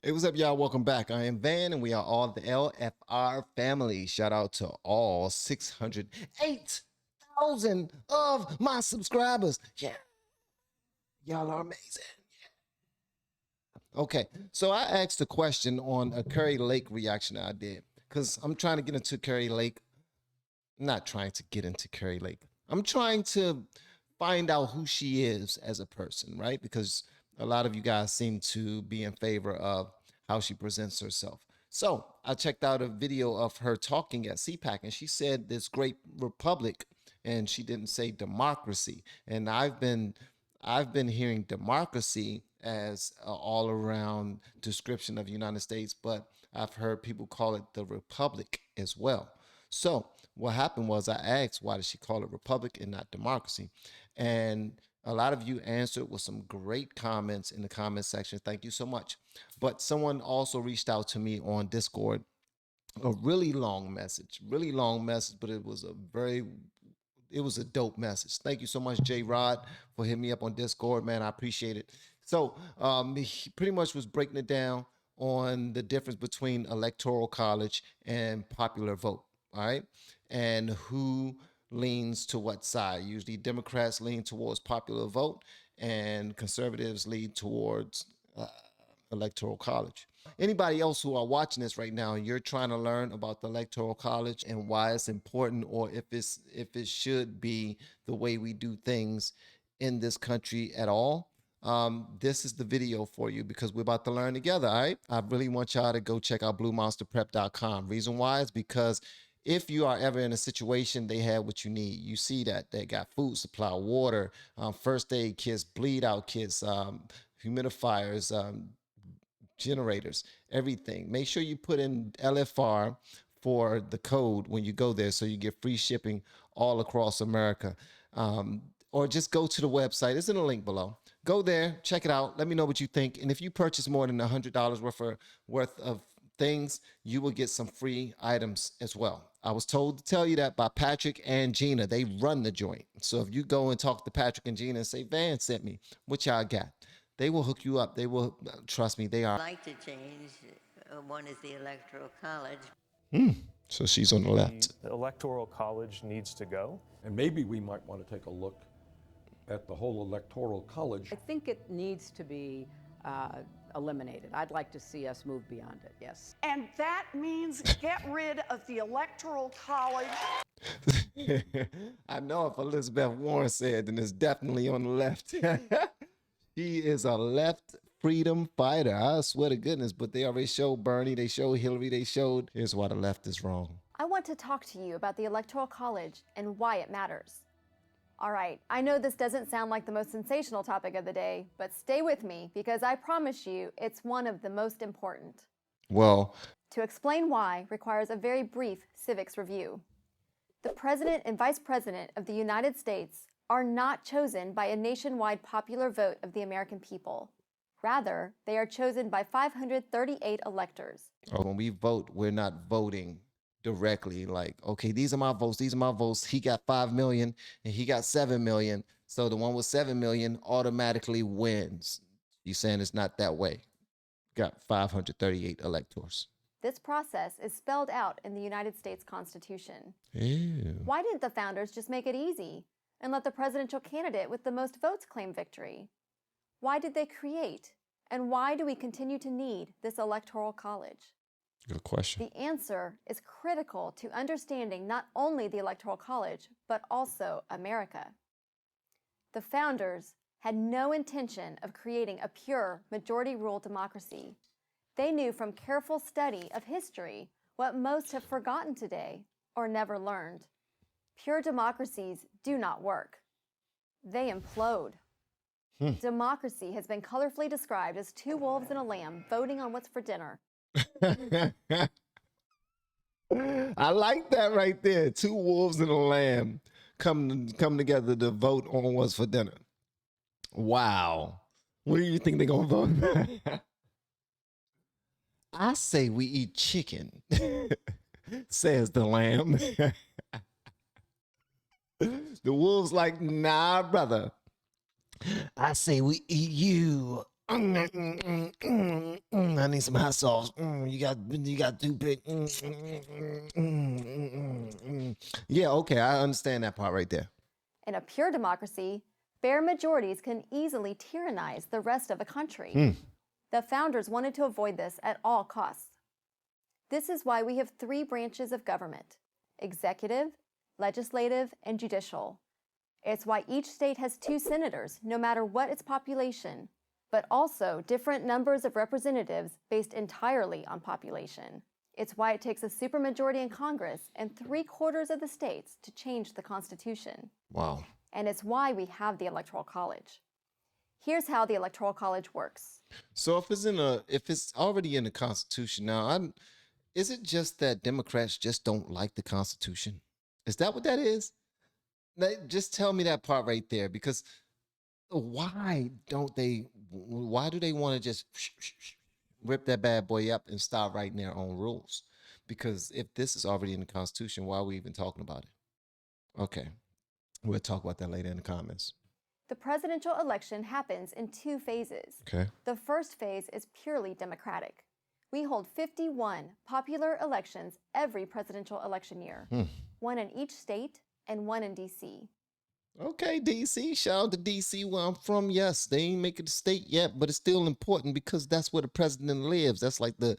Hey, what's up, y'all? Welcome back. I am Van, and we are all the LFR family. Shout out to all 608,000 of my subscribers. Yeah, y'all are amazing. Okay, so I asked a question on a Curry Lake reaction I did because I'm trying to get into Curry Lake. Not trying to get into Curry Lake. I'm trying to find out who she is as a person, right? Because a lot of you guys seem to be in favor of how she presents herself. So I checked out a video of her talking at CPAC, and she said this great republic, and she didn't say democracy. And I've been hearing democracy as an all-around description of the United States, but I've heard people call it the republic as well. So what happened was I asked, why does she call it republic and not democracy? And a lot of you answered with some great comments in the comment section. Thank you so much. But someone also reached out to me on Discord, a really long message, but it was a dope message. Thank you so much, J Rod, for hitting me up on Discord, man. I appreciate it. So he pretty much was breaking it down on the difference between electoral college and popular vote. All right. And who leans to what side. Usually Democrats lean towards popular vote and conservatives lean towards electoral college. Anybody else who are watching this right now and you're trying to learn about the electoral college and why it's important, or if it should be the way we do things in this country at all, this is the video for you because we're about to learn together. All right, I really want y'all to go check out bluemonsterprep.com. Reason why is because if you are ever in a situation, they have what you need. You see that they got food supply, water, first aid kits, bleed out kits, humidifiers, generators, everything. Make sure you put in LFR for the code when you go there so you get free shipping all across America. Or just go to the website. It's in the link below. Go there, check it out. Let me know what you think. And if you purchase more than $100 worth of things, you will get some free items as well. I was told to tell you that by Patrick and Gina. They run the joint. So if you go and talk to Patrick and Gina and say, Van sent me, what y'all got? They will hook you up. They will, trust me, they are. Like to change. One is the Electoral College. So she's on the left. The Electoral College needs to go. And maybe we might want to take a look at the whole Electoral College. I think it needs to be eliminated. I'd like to see us move beyond it, yes. And that means get rid of the Electoral College. I know if Elizabeth Warren said, then it's definitely on the left. He is a left freedom fighter. I swear to goodness, but they already showed Bernie, they showed Hillary, they showed, here's why the left is wrong. I want to talk to you about the Electoral College and why it matters. All right, I know this doesn't sound like the most sensational topic of the day, but stay with me because I promise you it's one of the most important. Well, to explain why requires a very brief civics review. The President and Vice President of the United States are not chosen by a nationwide popular vote of the American people. Rather, they are chosen by 538 electors. When we vote, we're not voting directly like, okay, these are my votes. He got 5 million and he got 7 million. So the one with 7 million automatically wins. You saying it's not that way. Got 538 electors. This process is spelled out in the United States Constitution. Ew. Why didn't the founders just make it easy and let the presidential candidate with the most votes claim victory? Why did they create, and why do we continue to need this electoral college? Good question. The answer is critical to understanding not only the Electoral College, but also America. The founders had no intention of creating a pure majority rule democracy. They knew from careful study of history what most have forgotten today or never learned. Pure democracies do not work. They implode. Democracy has been colorfully described as two wolves and a lamb voting on what's for dinner. I like that right there. Two wolves and a lamb come together to vote on what's for dinner. Wow. What do you think they're going to vote? I say we eat chicken, says the lamb. The wolf's like, nah, brother. I say we eat you. I need some hot sauce. You got too big. Yeah, okay, I understand that part right there. In a pure democracy, bare majorities can easily tyrannize the rest of a country. The founders wanted to avoid this at all costs. This is why we have 3 branches of government: executive, legislative, and judicial. It's why each state has 2 senators, no matter what its population, but also different numbers of representatives based entirely on population. It's why it takes a supermajority in Congress and 3/4 of the states to change the Constitution. Wow. And it's why we have the Electoral College. Here's how the Electoral College works. So if it's already in the Constitution now, is it just that Democrats just don't like the Constitution? Is that what that is? Just tell me that part right there, because why do they want to just rip that bad boy up and start writing their own rules? Because if this is already in the Constitution, why are we even talking about it? Okay, we'll talk about that later in the comments. The presidential election happens in 2 phases. Okay. The first phase is purely democratic. We hold 51 popular elections every presidential election year, 1 in each state and 1 in D.C. Okay, DC. Shout out to DC where I'm from. Yes, they ain't make it a state yet, but it's still important because that's where the president lives. That's like the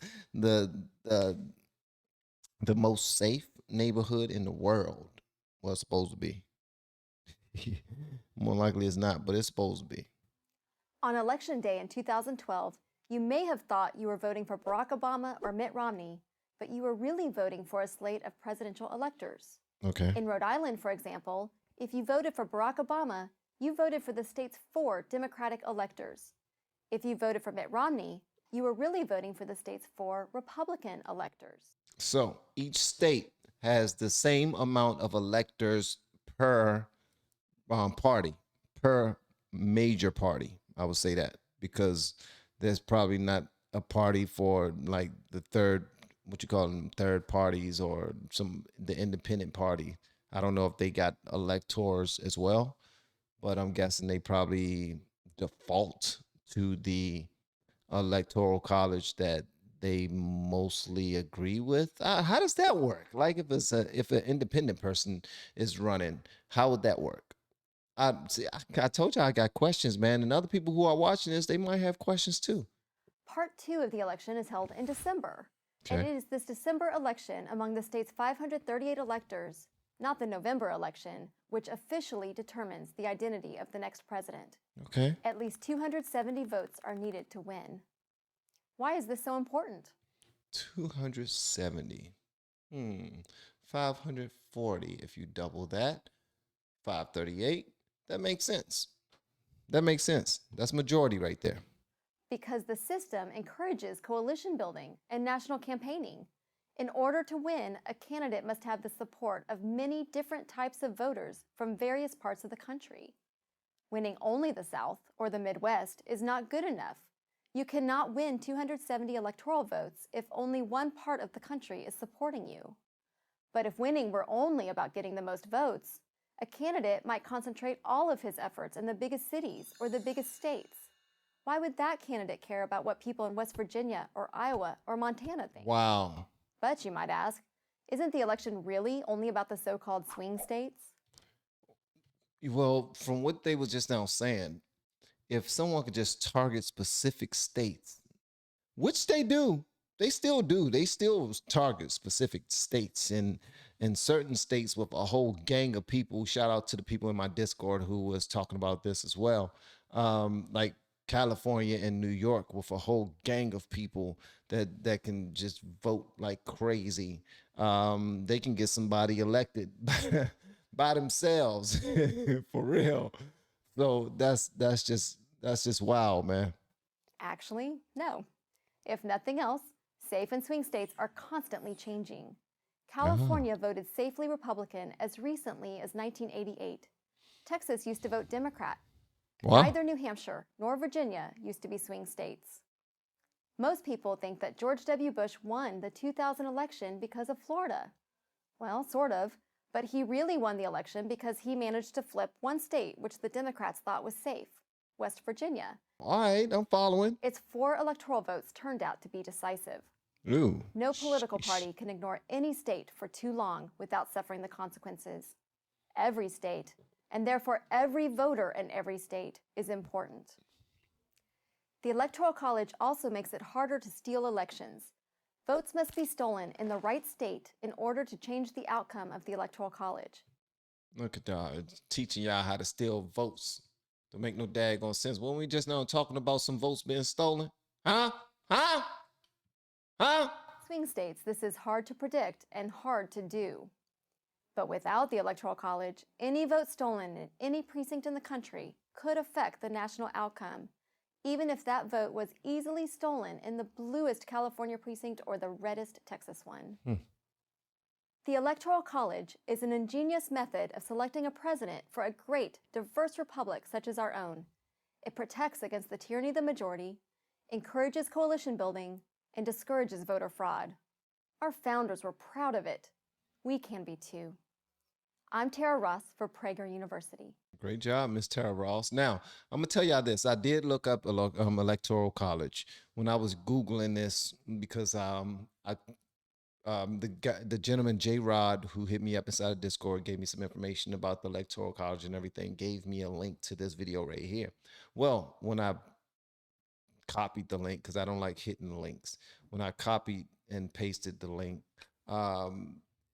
most safe neighborhood in the world. Well, it's supposed to be. More likely it's not, but it's supposed to be. On Election Day in 2012, you may have thought you were voting for Barack Obama or Mitt Romney, but you were really voting for a slate of presidential electors. Okay. In Rhode Island, for example, if you voted for Barack Obama, you voted for the state's 4 Democratic electors. If you voted for Mitt Romney, you were really voting for the state's 4 Republican electors. So each state has the same amount of electors per party, per major party. I would say that, because there's probably not a party for like the third parties or the independent party. I don't know if they got electors as well, but I'm guessing they probably default to the electoral college that they mostly agree with. How does that work? Like if an independent person is running, how would that work? I told you I got questions, man, and other people who are watching this, they might have questions too. Part 2 of the election is held in December. Okay. And it is this December election among the state's 538 electors, not the November election, which officially determines the identity of the next president. Okay. At least 270 votes are needed to win. Why is this so important? 270. 540 if you double that. 538. That makes sense. That's majority right there. Because the system encourages coalition building and national campaigning. In order to win, a candidate must have the support of many different types of voters from various parts of the country. Winning only the South or the Midwest is not good enough. You cannot win 270 electoral votes if only one part of the country is supporting you. But if winning were only about getting the most votes, a candidate might concentrate all of his efforts in the biggest cities or the biggest states. Why would that candidate care about what people in West Virginia or Iowa or Montana think? Wow. But you might ask, isn't the election really only about the so-called swing states? Well, from what they was just now saying, if someone could just target specific states, which they do, they still target specific states in certain states with a whole gang of people. Shout out to the people in my Discord who was talking about this as well. Like California and New York with a whole gang of people that can just vote like crazy. They can get somebody elected by themselves for real. So that's just wild, man. Actually, no. If nothing else, safe and swing states are constantly changing. California voted safely Republican as recently as 1988. Texas used to vote Democrat. Wow. Neither New Hampshire nor Virginia used to be swing states. Most people think that George W. Bush won the 2000 election because of Florida. Well, sort of, but he really won the election because he managed to flip one state which the Democrats thought was safe, West Virginia. All right, I'm following. Its 4 electoral votes turned out to be decisive. Ooh. No political Sheesh. party can ignore any state for too long without suffering the consequences. Every state, and therefore every voter in every state, is important. The Electoral College also makes it harder to steal elections. Votes must be stolen in the right state in order to change the outcome of the Electoral College. Look at that, teaching y'all how to steal votes. Don't make no daggone sense. When we just now talking about some votes being stolen? Huh? Huh? Huh? Swing states, this is hard to predict and hard to do. But without the Electoral College, any vote stolen in any precinct in the country could affect the national outcome, even if that vote was easily stolen in the bluest California precinct or the reddest Texas one. The Electoral College is an ingenious method of selecting a president for a great, diverse republic such as our own. It protects against the tyranny of the majority, encourages coalition building, and discourages voter fraud. Our founders were proud of it. We can be too. I'm Tara Ross for Prager University. Great job, Miss Tara Ross. Now, I'm going to tell y'all this. I did look up Electoral College when I was Googling this because the gentleman, J-Rod, who hit me up inside of Discord, gave me some information about the Electoral College and everything, gave me a link to this video right here. Well, when I copied the link, because I don't like hitting the links, when I copied and pasted the link,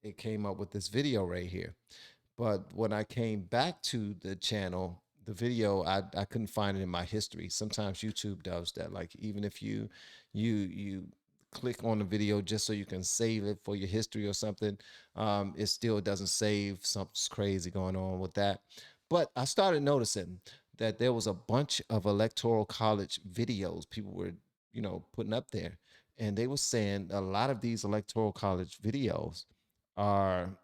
it came up with this video right here. But when I came back to the channel, the video, I couldn't find it in my history. Sometimes YouTube does that. Like even if you click on the video just so you can save it for your history or something, it still doesn't save. Something's crazy going on with that. But I started noticing that there was a bunch of Electoral College videos people were, putting up there. And they were saying a lot of these Electoral College videos are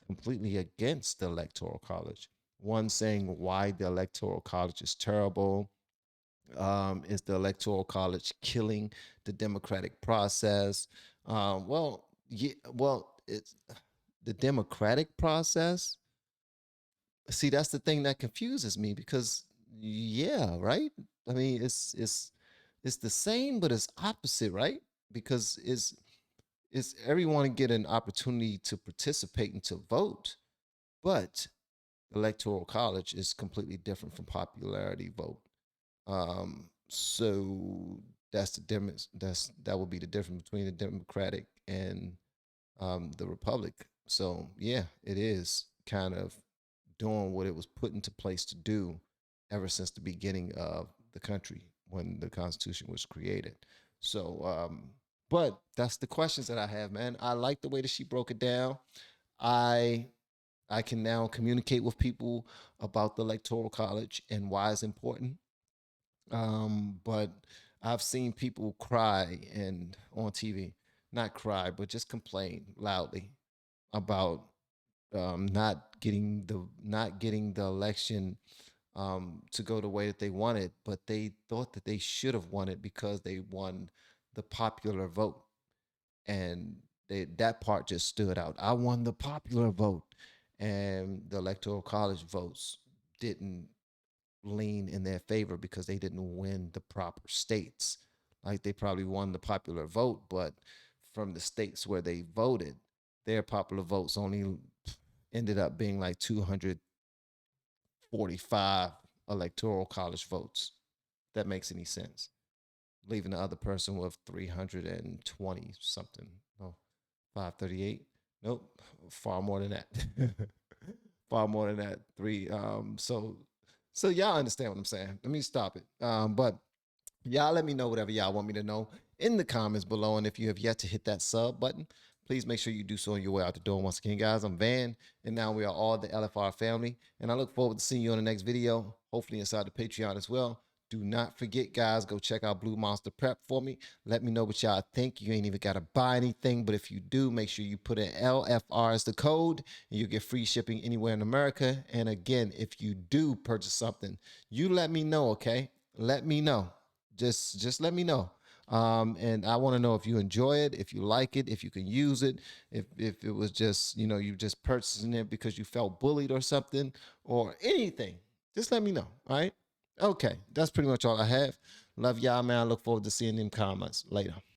completely against the Electoral College. One saying why the Electoral College is terrible. Is the Electoral College killing the democratic process? It's the democratic process. See, that's the thing that confuses me because, yeah, right? I mean, it's the same, but it's opposite, right? Because it's everyone get an opportunity to participate and to vote, but Electoral College is completely different from popularity vote. So that's the difference. That would be the difference between the Democratic and the Republic. So yeah, it is kind of doing what it was put into place to do ever since the beginning of the country when the Constitution was created. So, but that's the questions that I have, man. I like the way that she broke it down. I can now communicate with people about the Electoral College and why it's important. But I've seen people cry and on TV, not cry, but just complain loudly about not getting the election to go the way that they wanted, but they thought that they should have won it because they won the popular vote. And that part just stood out. I won the popular vote, and the Electoral College votes didn't lean in their favor because they didn't win the proper states. Like they probably won the popular vote, but from the states where they voted, their popular votes only ended up being like 245 Electoral College votes. If that makes any sense. Leaving the other person with 320 something. No, 538. Nope, far more than that. Far more than that. So y'all understand what I'm saying. Let me stop it. But y'all let me know whatever y'all want me to know in the comments below. And if you have yet to hit that sub button, please make sure you do so on your way out the door. Once again, guys, I'm Van, and now we are all the LFR family. And I look forward to seeing you on the next video, hopefully inside the Patreon as well. Do not forget, guys, go check out Blue Monster Prep for me. Let me know what y'all think. You ain't even got to buy anything, but if you do, make sure you put in LFR as the code, and you get free shipping anywhere in America. And again, if you do purchase something, you let me know, okay? Let me know. Just let me know. And I want to know if you enjoy it, if you like it, if you can use it, if it was just, you just purchasing it because you felt bullied or something or anything. Just let me know, all right? Okay, that's pretty much all I have. Love y'all, man. I look forward to seeing them comments later.